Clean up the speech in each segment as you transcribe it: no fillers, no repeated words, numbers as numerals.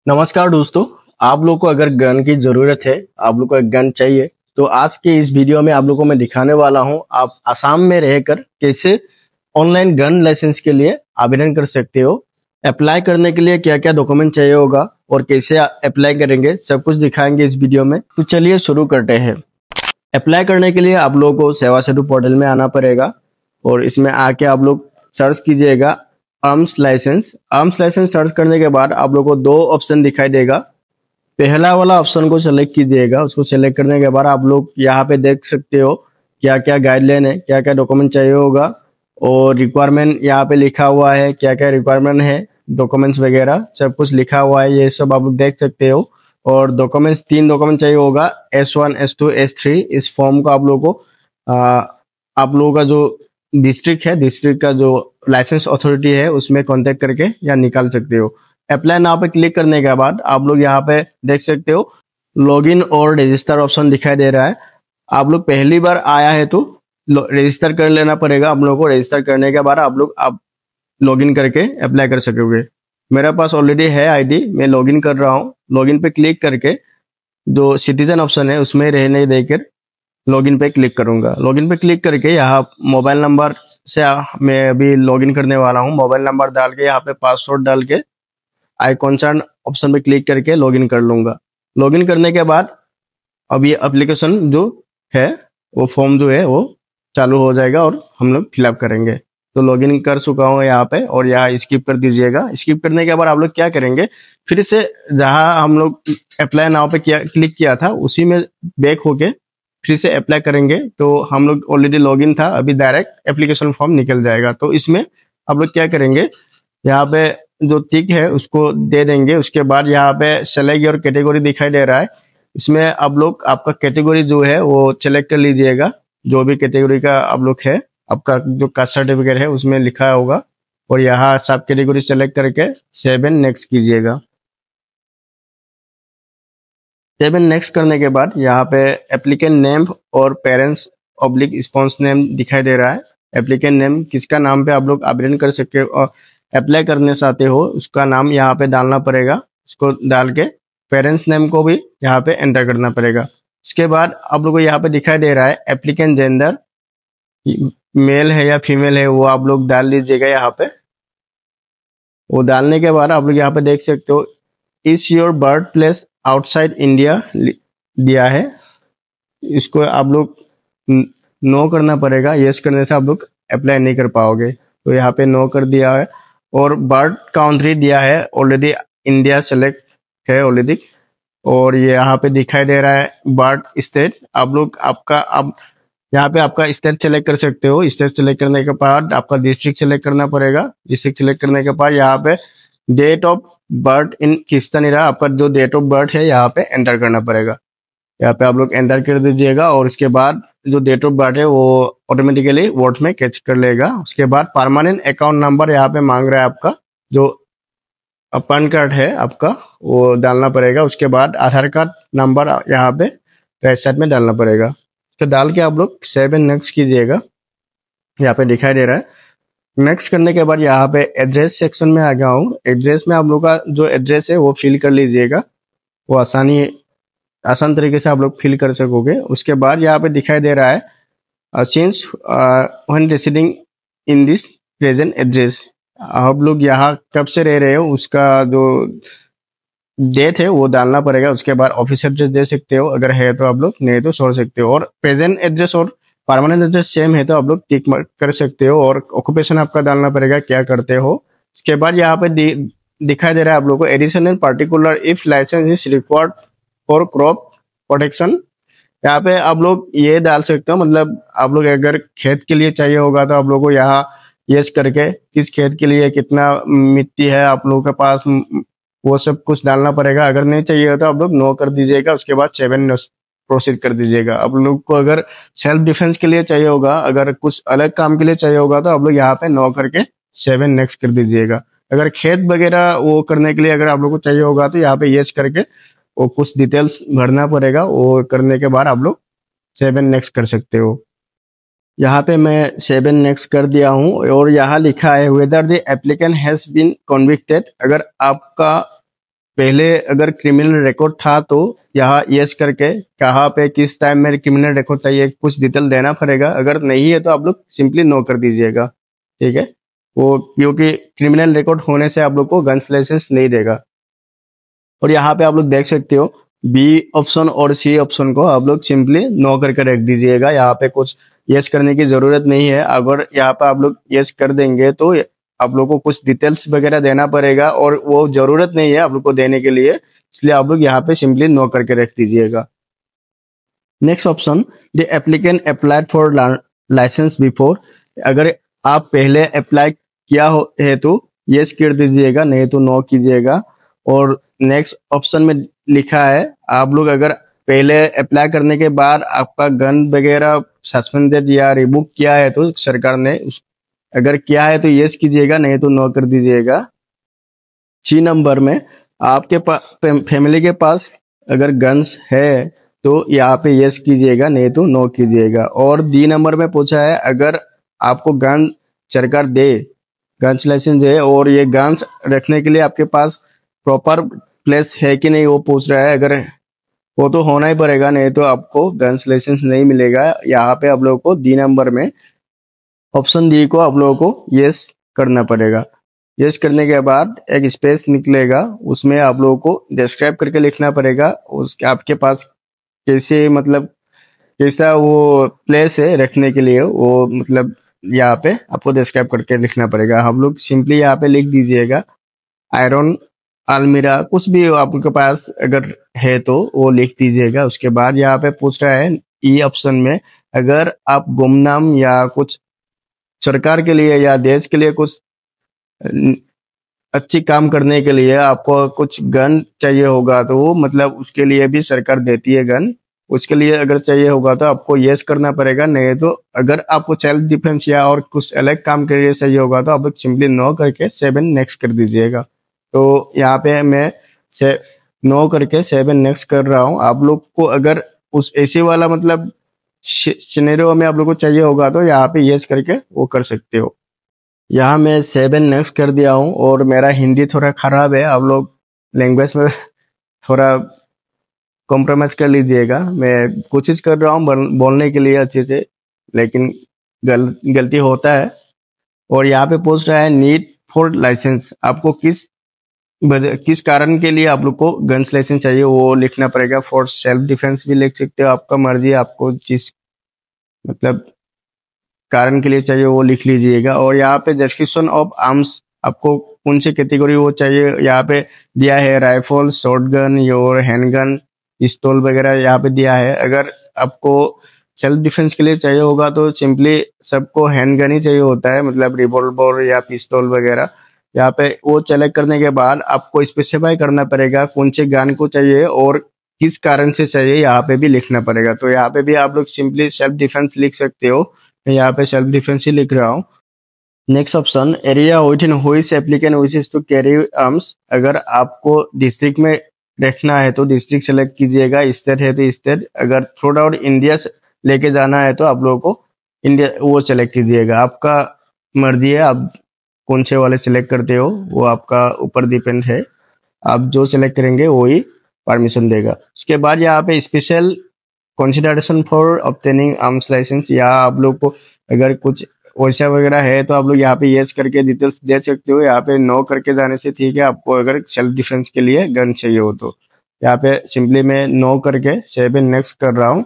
नमस्कार दोस्तों। आप लोग को अगर गन की जरूरत है, आप लोग को एक गन चाहिए, तो आज के इस वीडियो में आप लोगों को मैं दिखाने वाला हूं आप आसाम में रहकर कैसे ऑनलाइन गन लाइसेंस के लिए आवेदन कर सकते हो। अप्लाई करने के लिए क्या क्या डॉक्यूमेंट चाहिए होगा और कैसे अप्लाई करेंगे, सब कुछ दिखाएंगे इस वीडियो में। तो चलिए शुरू करते हैं। अप्लाई करने के लिए आप लोगों को सेवा सेतु पोर्टल में आना पड़ेगा और इसमें आके आप लोग सर्च कीजिएगा arms licence. Arms licence search करने के बाद आप लोग को दो ऑप्शन दिखाई देगा। पहला वाला ऑप्शन को सेलेक्ट कीजिएगा। उसको सेलेक्ट करने के बाद आप लोग यहाँ पे देख सकते हो क्या क्या गाइडलाइन है, क्या क्या डॉक्यूमेंट चाहिए होगा और रिक्वायरमेंट यहाँ पे लिखा हुआ है, क्या क्या रिक्वायरमेंट है, डॉक्यूमेंट्स वगैरह सब कुछ लिखा हुआ है। ये सब आप लोग देख सकते हो। और डॉक्यूमेंट्स 3 डॉक्यूमेंट चाहिए होगा, S1 S2 S3। इस फॉर्म को आप लोगों को आप लोगों का जो डिस्ट्रिक्ट है, डिस्ट्रिक्ट का जो लाइसेंस अथॉरिटी है उसमें कांटेक्ट करके या निकाल सकते हो। अप्लाई नाउ पे क्लिक करने के बाद आप लोग यहाँ पे देख सकते हो लॉगिन और रजिस्टर ऑप्शन दिखाई दे रहा है। आप लोग पहली बार आया है तो रजिस्टर कर लेना पड़ेगा। आप लोगों को रजिस्टर करने के बाद आप लॉगिन करके अप्लाई कर सकोगे। मेरा पास ऑलरेडी है आईडी, मैं लॉगिन कर रहा हूँ। लॉगिन पे क्लिक करके जो सिटीजन ऑप्शन है उसमें रहने देकर लॉगिन पे क्लिक करूंगा। लॉगिन पे क्लिक करके यहाँ मोबाइल नंबर से मैं अभी लॉगिन करने वाला हूँ। मोबाइल नंबर डाल के यहाँ पे पासवर्ड डाल के आई कंसर्न ऑप्शन पे क्लिक करके लॉगिन कर लूंगा। लॉगिन करने के बाद अब ये एप्लीकेशन जो है, वो फॉर्म जो है वो चालू हो जाएगा और हम लोग फिलअप करेंगे। तो लॉगिन कर चुका हूँ यहाँ पे और यहाँ स्किप कर दीजिएगा। स्किप करने के बाद आप लोग क्या करेंगे, फिर से जहाँ हम लोग अप्लाई नाउ पे क्लिक किया था उसी में बैक होके फिर से अप्लाई करेंगे। तो हम लोग ऑलरेडी लॉगिन था, अभी डायरेक्ट एप्लीकेशन फॉर्म निकल जाएगा। तो इसमें आप लोग क्या करेंगे, यहाँ पे जो टिक है उसको दे देंगे। उसके बाद यहाँ पे सेलेक्ट योर कैटेगरी दिखाई दे रहा है। इसमें आप लोग आपका कैटेगरी जो है वो सेलेक्ट कर लीजिएगा। जो भी कैटेगरी का आप लोग है, आपका जो कास्ट सर्टिफिकेट है उसमें लिखा होगा और यहाँ सब कैटेगरी सेलेक्ट करके 7 नेक्स्ट कीजिएगा। 7 नेक्स्ट करने के बाद यहाँ पे एप्लीकेंट नेम और पेरेंट्स ऑब्लिक स्पॉन्स नेम दिखाई दे रहा है। एप्लीकेंट नेम किसका नाम पे आप लोग आवेदन कर सकते हो और अप्लाई करने चाहते हो उसका नाम यहाँ पे डालना पड़ेगा। उसको डाल के पेरेंट्स नेम को भी यहाँ पे एंटर करना पड़ेगा। उसके बाद आप लोग को यहाँ पे दिखाई दे रहा है एप्लीकेंट जेंडर, मेल है या फीमेल है वो आप लोग डाल लीजिएगा यहाँ पे। वो डालने के बाद आप लोग यहाँ पे देख सकते हो is your birth place outside India दिया है। इसको आप लोग नो करना पड़ेगा। यस करने से आप लोग अप्लाई नहीं कर पाओगे। तो यहाँ पे नो कर दिया है और बर्थ काउंट्री दिया है ऑलरेडी, इंडिया सेलेक्ट है ऑलरेडी। और ये यहाँ पे दिखाई दे रहा है बर्थ स्टेट। आप लोग आपका अब यहाँ पे आपका स्टेट सेलेक्ट कर सकते हो। स्टेट सेलेक्ट करने के बाद आपका डिस्ट्रिक्ट सेलेक्ट करना पड़ेगा। डिस्ट्रिक्ट सेलेक्ट करने के बाद यहाँ पे डेट ऑफ बर्थ इन किस्तानीरा, आपका जो डेट ऑफ बर्थ है यहाँ पे एंटर करना पड़ेगा। यहाँ पे आप लोग एंटर कर दीजिएगा और उसके बाद जो डेट ऑफ बर्थ है वो ऑटोमेटिकली वोट में कैच कर लेगा। उसके बाद परमानेंट अकाउंट नंबर यहाँ पे मांग रहा है, आपका जो पैन कार्ड है आपका वो डालना पड़ेगा। उसके बाद आधार कार्ड नंबर यहाँ पे राइट साइड में डालना पड़ेगा। तो डाल के आप लोग 7 नेक्स्ट कीजिएगा। यहाँ पे दिखाई दे रहा है। नेक्स्ट करने के बाद यहाँ पे एड्रेस सेक्शन में आ गया हूँ। एड्रेस में आप लोग का जो एड्रेस है वो फिल कर लीजिएगा। वो आसान तरीके से आप लोग फिल कर सकोगे। उसके बाद यहाँ पे दिखाई दे रहा है since when residing in this present address, आप लोग यहाँ कब से रह रहे हो उसका जो डेट है वो डालना पड़ेगा। उसके बाद ऑफिस एड्रेस दे सकते हो, अगर है तो आप लोग, नहीं तो छोड़ सकते हो। और प्रेजेंट एड्रेस और परमानेंट एड्रेस सेम है तो आप लोग टिक कर सकते हो। और ऑक्यूपेशन आपका डालना पड़ेगा, क्या करते हो। इसके बाद यहाँ पे दिखाई दे रहा है आप लोग को additional particular if licence is required for crop protection. यहाँ पे आप लोग ये डाल सकते हो, मतलब आप लोग अगर खेत के लिए चाहिए होगा तो आप लोग को यहाँ यस करके किस खेत के लिए कितना मिट्टी है आप लोगों के पास वो सब कुछ डालना पड़ेगा। अगर नहीं चाहिए तो आप लोग नो कर दीजिएगा। उसके बाद 7 प्रोसीड कर दीजिएगा। आप लोग को अगर सेल्फ डिफेंस के लिए चाहिए होगा, अगर कुछ अलग काम के लिए चाहिए होगा तो आप लोग यहाँ पे नो करके 7 नेक्स्ट कर दीजिएगा। अगर खेत वगैरह वो करने के लिए अगर आप लोग को चाहिए होगा तो यहाँ पे यस करके वो कुछ डिटेल्स भरना पड़ेगा। वो करने के बाद आप लोग 7 नेक्स्ट कर सकते हो। यहाँ पे मैं 7 नेक्स्ट कर दिया हूँ और यहाँ लिखा है whether the applicant has been convicted. अगर आपका पहले अगर क्रिमिनल रिकॉर्ड था तो यहाँ यस करके कहाँ पे किस टाइम में क्रिमिनल रिकॉर्ड चाहिए कुछ डिटेल देना पड़ेगा। अगर नहीं है तो आप लोग सिंपली नो कर दीजिएगा, ठीक है। वो क्योंकि क्रिमिनल रिकॉर्ड होने से आप लोग को गन्स लाइसेंस नहीं देगा। और यहाँ पे आप लोग देख सकते हो बी ऑप्शन और सी ऑप्शन को आप लोग सिंपली नो करके रख दीजिएगा। यहाँ पे कुछ यस करने की जरूरत नहीं है। अगर यहाँ पे आप लोग यस कर देंगे तो आप लोग को कुछ डिटेल्स वगैरह देना पड़ेगा और वो जरूरत नहीं है आप लोग को देने के लिए, इसलिए आप लोग यहाँ पे सिंपली नो करके रख दीजिएगा। Next option, the applicant applied for licence before. अगर आप पहले अप्लाई किया है तो यस कर दीजिएगा, नहीं तो नो कीजिएगा। और नेक्स्ट ऑप्शन में लिखा है आप लोग अगर पहले अप्लाई करने के बाद आपका गन वगैरह सस्पेंडेड या रिमूव किया है तो सरकार ने अगर किया है तो यस कीजिएगा, नहीं तो नो कर दीजिएगा। सी नंबर में आपके फैमिली के पास अगर गन्स है तो यहाँ पे यस कीजिएगा, नहीं तो नो कीजिएगा। और डी नंबर में पूछा है अगर आपको गन सरकार दे, गन्स लाइसेंस दे और ये गन्स रखने के लिए आपके पास प्रॉपर प्लेस है कि नहीं वो पूछ रहा है। अगर वो तो होना ही पड़ेगा, नहीं तो आपको गन्स लाइसेंस नहीं मिलेगा। यहाँ पे आप लोगों को डी नंबर में ऑप्शन डी को आप लोगों को यस करना पड़ेगा। यस करने के बाद एक स्पेस निकलेगा, उसमें आप लोगों को डिस्क्राइब करके लिखना पड़ेगा उसके आपके पास कैसे मतलब कैसा वो प्लेस है रखने के लिए, वो मतलब यहाँ पे आपको डिस्क्राइब करके लिखना पड़ेगा। हम लोग सिंपली यहाँ पे लिख दीजिएगा आयरन अलमीरा, कुछ भी आपके पास अगर है तो वो लिख दीजिएगा। उसके बाद यहाँ पे पूछ रहा है ई ऑप्शन में अगर आप गुमनाम या कुछ सरकार के लिए या देश के लिए कुछ अच्छी काम करने के लिए आपको कुछ गन चाहिए होगा तो वो मतलब उसके लिए भी सरकार देती है गन। उसके लिए अगर चाहिए होगा तो आपको यस करना पड़ेगा, नहीं तो अगर आपको सेल्फ डिफेंस या और कुछ अलग काम के लिए चाहिए होगा तो आप लोग सिंपली नो करके 7 नेक्स्ट कर दीजिएगा। तो यहाँ पे मैं से नो करके 7 नेक्स्ट कर रहा हूँ। आप लोग को अगर उस ऐसे वाला मतलब सिनेरियो में आप लोग को चाहिए होगा तो यहाँ पे यस करके वो कर सकते हो। यहाँ मैं 7 नेक्स्ट कर दिया हूँ और मेरा हिंदी थोड़ा खराब है, आप लोग लैंग्वेज में थोड़ा कॉम्प्रोमाइज कर लीजिएगा। मैं कोशिश कर रहा हूँ बोलने के लिए अच्छे से, लेकिन गलती होता है। और यहाँ पे पूछ रहा है नीड फॉर लाइसेंस, आपको किस कारण के लिए आप लोग को गन्स लाइसेंस चाहिए वो लिखना पड़ेगा। फॉर सेल्फ डिफेंस भी लिख सकते हो, आपका मर्जी, आपको जिस मतलब कारण के लिए चाहिए वो लिख लीजिएगा। और यहाँ पे डिस्क्रिप्शन ऑफ आर्म्स, आपको कौन सी कैटेगरी वो चाहिए यहाँ पे दिया है, राइफल, शॉटगन और हैंडगन, पिस्तौल वगैरह यहाँ पे दिया है। अगर आपको सेल्फ डिफेंस के लिए चाहिए होगा तो सिंपली सबको हैंडगन ही चाहिए होता है, मतलब रिवॉल्वर या पिस्तौल वगैरह। यहाँ पे वो सेलेक्ट करने के बाद आपको स्पेसिफाई करना पड़ेगा कौन से गन को चाहिए और किस कारण से चाहिए, यहाँ पे भी लिखना पड़ेगा। तो यहाँ पे भी आप लोग सिंपली सेल्फ डिफेंस लिख सकते हो, मैं यहाँ पे सेल्फ डिफेंस ही लिख रहा हूँ। Next option, area within which applicant wishes to carry arms. अगर आपको डिस्ट्रिक्ट में रखना है तो डिस्ट्रिक्ट सेलेक्ट कीजिएगा, स्टेट है तो स्टेट। अगर थ्रू आउट इंडिया लेके जाना है तो आप लोगों को इंडिया वो सेलेक्ट कीजिएगा। आपका मर्जी है, आप कौन से वाले सेलेक्ट करते हो वो आपका ऊपर डिपेंड है। आप जो सेलेक्ट करेंगे वो ही परमिशन देगा। उसके बाद यहाँ पे special consideration for obtaining arms licence, या आप लोग को अगर कुछ वैसा वगैरह है तो आप लोग यहाँ पे यस करके डिटेल्स दे सकते हो। यहाँ पे नो करके जाने से ठीक है, आपको अगर सेल्फ डिफेंस के लिए गन चाहिए हो तो। यहाँ पे सिंपली मैं नो करके 7 नेक्स्ट कर रहा हूँ।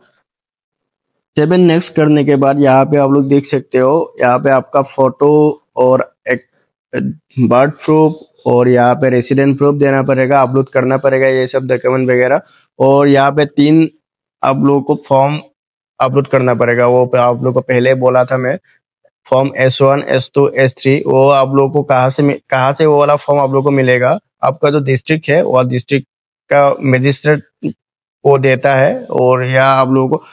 7 नेक्स्ट करने के बाद यहाँ पे आप लोग देख सकते हो, यहाँ पे आपका फोटो और एक बर्थ प्रूफ और यहाँ पे रेसिडेंट प्रूफ देना पड़ेगा, अपलोड करना पड़ेगा ये सब डॉक्यूमेंट वगैरह। और यहाँ पे 3 आप लोगों को फॉर्म अपलोड करना पड़ेगा, वो आप लोग को पहले बोला था मैं, फॉर्म S1, S2, S3। वो आप लोगों को कहाँ से वो वाला फॉर्म आप लोगों को मिलेगा, आपका जो डिस्ट्रिक्ट है वो डिस्ट्रिक्ट का मजिस्ट्रेट वो देता है। और यहाँ आप लोगों को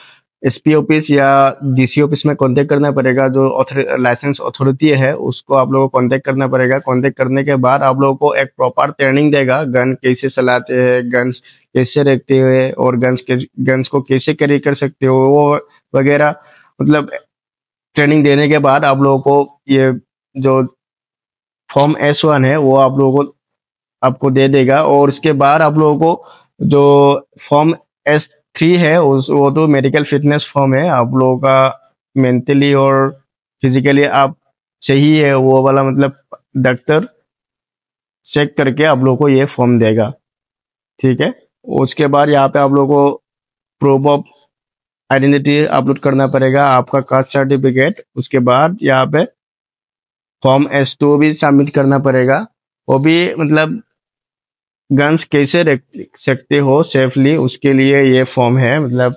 SP ऑफिस या DC ऑफिस में कांटेक्ट करना पड़ेगा, जो लाइसेंस अथॉरिटी है उसको आप लोगों को कांटेक्ट करना पड़ेगा। कांटेक्ट करने के बाद आप लोगों को एक प्रॉपर ट्रेनिंग देगा, गन कैसे चलाते हैं, गन्स कैसे रखते हैं और गन्स को कैसे कैरी कर सकते हो वो वगैरह। मतलब ट्रेनिंग देने के बाद आप लोगों को ये जो फॉर्म S1 है वो आप लोगों को आपको दे देगा। और उसके बाद आप लोगों को जो फॉर्म S3 है वो तो मेडिकल फिटनेस फॉर्म है। आप लोगों का मेंटली और फिजिकली आप सही है वो वाला, मतलब डॉक्टर चेक करके आप लोगों को ये फॉर्म देगा, ठीक है। उसके बाद यहाँ पे आप लोगों को प्रूफ ऑफ आइडेंटिटी अपलोड करना पड़ेगा, आपका कास्ट सर्टिफिकेट। उसके बाद यहाँ पे फॉर्म S2 भी सबमिट करना पड़ेगा। वो भी मतलब गन्स कैसे रख सकते हो सेफली, उसके लिए ये फॉर्म है, मतलब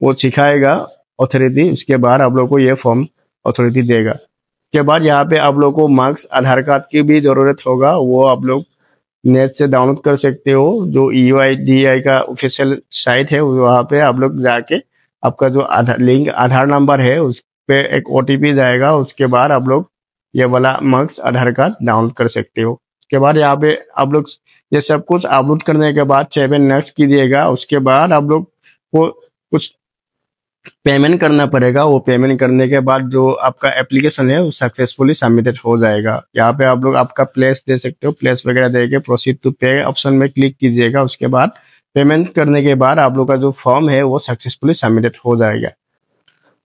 वो सिखाएगा अथॉरिटी। उसके बाद आप लोग को ये फॉर्म अथॉरिटी देगा। उसके बाद यहाँ पे आप लोग को मार्क्स, आधार कार्ड की भी जरूरत होगा, वो आप लोग नेट से डाउनलोड कर सकते हो। जो UIDAI का ऑफिशियल साइट है वहाँ पे आप लोग जाके आपका जो आधार नंबर है उस पे एक OTP जाएगा। उसके बाद आप लोग ये वाला मार्क्स, आधार कार्ड डाउनलोड कर सकते हो। उसके बाद यहाँ पे आप लोग ये सब कुछ अपलोड करने के बाद 7 नेक्स्ट कीजिएगा। उसके बाद आप लोग को कुछ पेमेंट करना पड़ेगा। वो पेमेंट करने के बाद जो आपका एप्लीकेशन है वो सक्सेसफुली सबमिटेड हो जाएगा। यहाँ पे आप लोग आपका प्लेस दे सकते हो, प्लेस वगैरह दे के प्रोसीड टू पे ऑप्शन में क्लिक कीजिएगा। उसके बाद पेमेंट करने के बाद आप लोग का जो फॉर्म है वो सक्सेसफुली सबमिटेड हो जाएगा।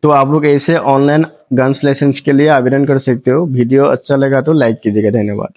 तो आप लोग ऐसे ऑनलाइन गन्स लाइसेंस के लिए आवेदन कर सकते हो। वीडियो अच्छा लगा तो लाइक कीजिएगा। धन्यवाद।